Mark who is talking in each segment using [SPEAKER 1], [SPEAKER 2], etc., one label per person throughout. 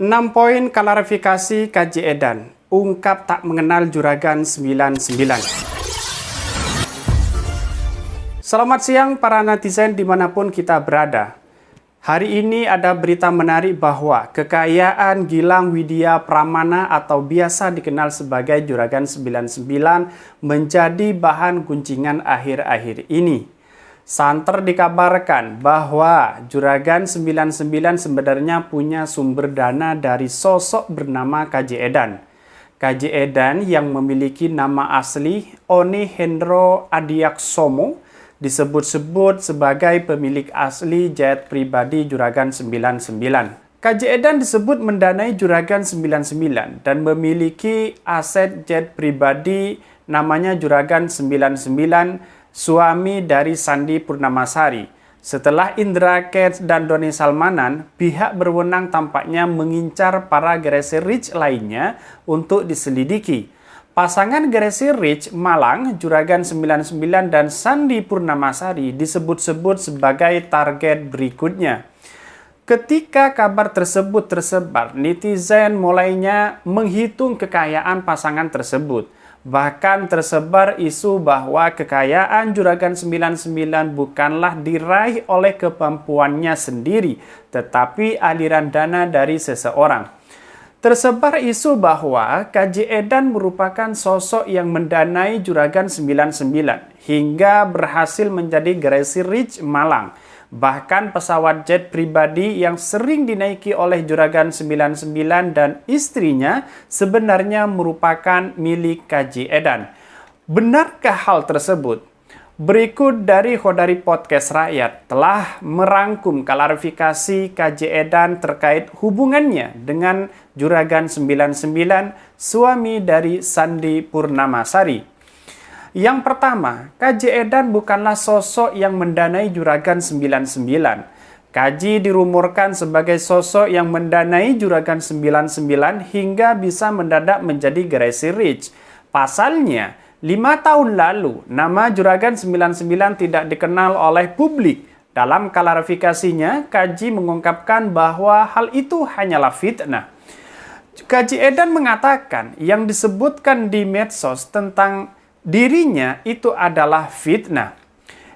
[SPEAKER 1] 6 poin klarifikasi KJ Edan, ungkap tak mengenal Juragan 99. Selamat siang para netizen dimanapun kita berada. Hari ini ada berita menarik bahwa kekayaan Gilang Widya Pramana atau biasa dikenal sebagai Juragan 99 menjadi bahan gunjingan akhir-akhir ini. Santer dikabarkan bahwa Juragan 99 sebenarnya punya sumber dana dari sosok bernama KJ Edan. KJ Edan yang memiliki nama asli Oni Hendro Adiaksomo disebut-sebut sebagai pemilik asli jet pribadi Juragan 99. KJ Edan disebut mendanai Juragan 99 dan memiliki aset jet pribadi namanya Juragan 99, suami dari Sandi Purnamasari. Setelah Indra Kents dan Doni Salmanan, pihak berwenang tampaknya mengincar para Gracie Rich lainnya untuk diselidiki. Pasangan Gracie Rich Malang, Juragan 99 dan Sandi Purnamasari disebut-sebut sebagai target berikutnya. Ketika kabar tersebut tersebar, netizen mulainya menghitung kekayaan pasangan tersebut. Bahkan tersebar isu bahwa kekayaan Juragan 99 bukanlah diraih oleh kemampuannya sendiri, tetapi aliran dana dari seseorang. Tersebar isu bahwa KJ Edan merupakan sosok yang mendanai Juragan 99 hingga berhasil menjadi Gracie Rich Malang. Bahkan pesawat jet pribadi yang sering dinaiki oleh Juragan 99 dan istrinya sebenarnya merupakan milik KJ Edan. Benarkah hal tersebut? Berikut dari Khodari Podcast Rakyat telah merangkum klarifikasi KJ Edan terkait hubungannya dengan Juragan 99, suami dari Sandi Purnamasari. Yang pertama, KJ Edan bukanlah sosok yang mendanai Juragan 99. KJ dirumorkan sebagai sosok yang mendanai Juragan 99 hingga bisa mendadak menjadi Gracie Rich. Pasalnya, 5 tahun lalu, nama Juragan 99 tidak dikenal oleh publik. Dalam klarifikasinya, KJ mengungkapkan bahwa hal itu hanyalah fitnah. KJ Edan mengatakan yang disebutkan di medsos tentang dirinya itu adalah fitnah.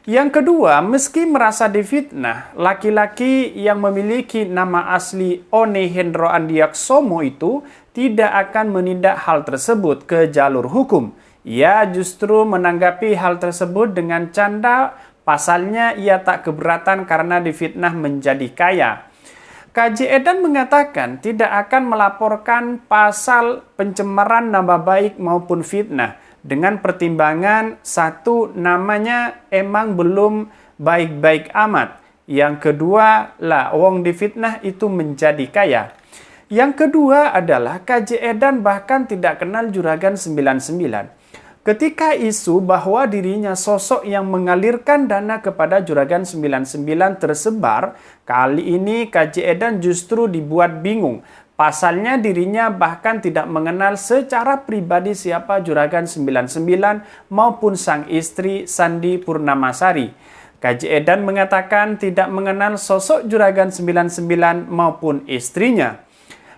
[SPEAKER 1] Yang kedua, meski merasa difitnah, laki-laki yang memiliki nama asli Oni Hendro Adiaksomo itu tidak akan menindak hal tersebut ke jalur hukum. Ia justru menanggapi hal tersebut dengan canda, pasalnya ia tak keberatan karena difitnah menjadi kaya. KJ Edan mengatakan tidak akan melaporkan pasal pencemaran nama baik maupun fitnah dengan pertimbangan satu, namanya emang belum baik-baik amat. Yang kedua lah, wong difitnah itu menjadi kaya. Yang kedua adalah KJ Edan bahkan tidak kenal Juragan 99. Ketika isu bahwa dirinya sosok yang mengalirkan dana kepada Juragan 99 tersebar, kali ini KJ Edan justru dibuat bingung. Pasalnya dirinya bahkan tidak mengenal secara pribadi siapa Juragan 99 maupun sang istri Sandi Purnamasari. KJ Edan mengatakan tidak mengenal sosok Juragan 99 maupun istrinya.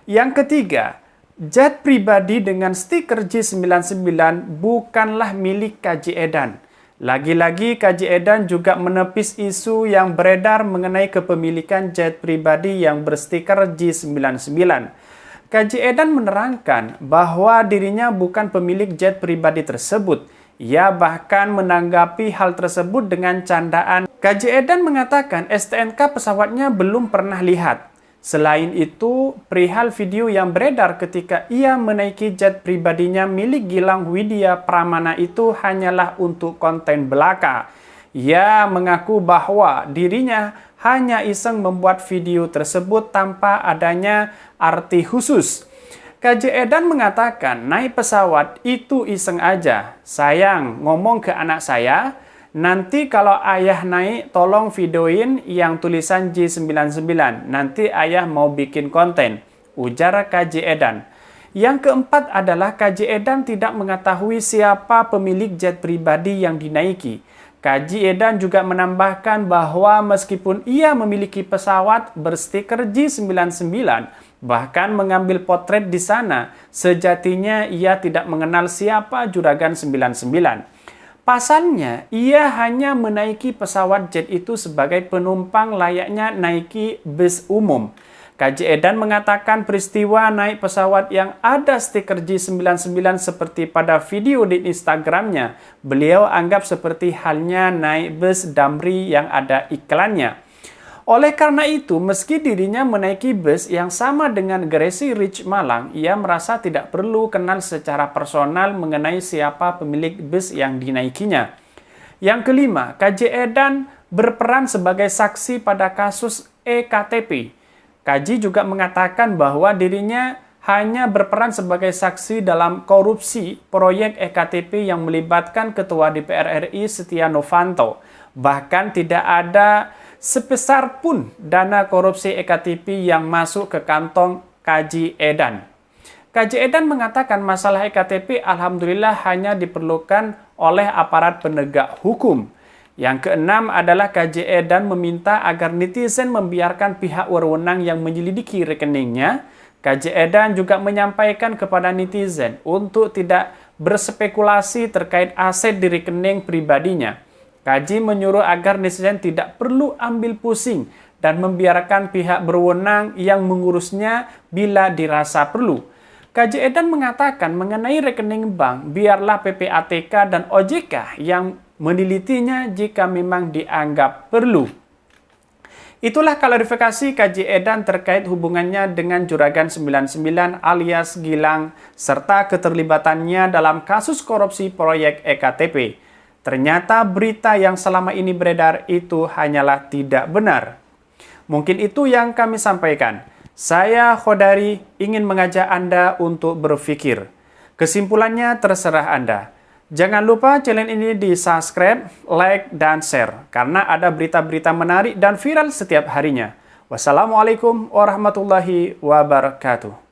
[SPEAKER 1] Yang ketiga, jet pribadi dengan stiker J99 bukanlah milik KJ Edan. Lagi-lagi KJ Edan juga menepis isu yang beredar mengenai kepemilikan jet pribadi yang berstiker J99. KJ Edan menerangkan bahwa dirinya bukan pemilik jet pribadi tersebut. Ia bahkan menanggapi hal tersebut dengan candaan. KJ Edan mengatakan STNK pesawatnya belum pernah lihat. Selain itu, perihal video yang beredar ketika ia menaiki jet pribadinya milik Gilang Widya Pramana itu hanyalah untuk konten belaka. Ia mengaku bahwa dirinya hanya iseng membuat video tersebut tanpa adanya arti khusus. KJ Edan mengatakan naik pesawat itu iseng aja. Sayang, ngomong ke anak saya, nanti kalau ayah naik, tolong videoin yang tulisan J99. Nanti ayah mau bikin konten, ujar KJ Edan. Yang keempat adalah KJ Edan tidak mengetahui siapa pemilik jet pribadi yang dinaiki. KJ Edan juga menambahkan bahwa meskipun ia memiliki pesawat berstiker J99, bahkan mengambil potret di sana. Sejatinya ia tidak mengenal siapa Juragan 99. Pasalnya, ia hanya menaiki pesawat jet itu sebagai penumpang layaknya naiki bus umum. KJ Edan mengatakan peristiwa naik pesawat yang ada stiker J99 seperti pada video di Instagramnya, beliau anggap seperti halnya naik bus Damri yang ada iklannya. Oleh karena itu, meski dirinya menaiki bus yang sama dengan Gracie Rich Malang, ia merasa tidak perlu kenal secara personal mengenai siapa pemilik bus yang dinaikinya. Yang kelima, KJ Edan berperan sebagai saksi pada kasus EKTP. KJ juga mengatakan bahwa dirinya hanya berperan sebagai saksi dalam korupsi proyek EKTP yang melibatkan Ketua DPR RI Setia Novanto. Bahkan tidak ada sebesar pun dana korupsi EKTP yang masuk ke kantong KJ Edan. KJ Edan mengatakan masalah EKTP alhamdulillah hanya diperlukan oleh aparat penegak hukum. Yang keenam adalah KJ Edan meminta agar netizen membiarkan pihak berwenang yang menyelidiki rekeningnya. KJ Edan juga menyampaikan kepada netizen untuk tidak berspekulasi terkait aset di rekening pribadinya. KJ menyuruh agar netizen tidak perlu ambil pusing dan membiarkan pihak berwenang yang mengurusnya bila dirasa perlu. KJ Edan mengatakan mengenai rekening bank, biarlah PPATK dan OJK yang menelitinya jika memang dianggap perlu. Itulah klarifikasi KJ Edan terkait hubungannya dengan Juragan 99 alias Gilang serta keterlibatannya dalam kasus korupsi proyek EKTP. Ternyata berita yang selama ini beredar itu hanyalah tidak benar. Mungkin itu yang kami sampaikan. Saya Khodari ingin mengajak Anda untuk berpikir. Kesimpulannya terserah Anda. Jangan lupa channel ini di-subscribe, like, dan share. Karena ada berita-berita menarik dan viral setiap harinya. Wassalamualaikum warahmatullahi wabarakatuh.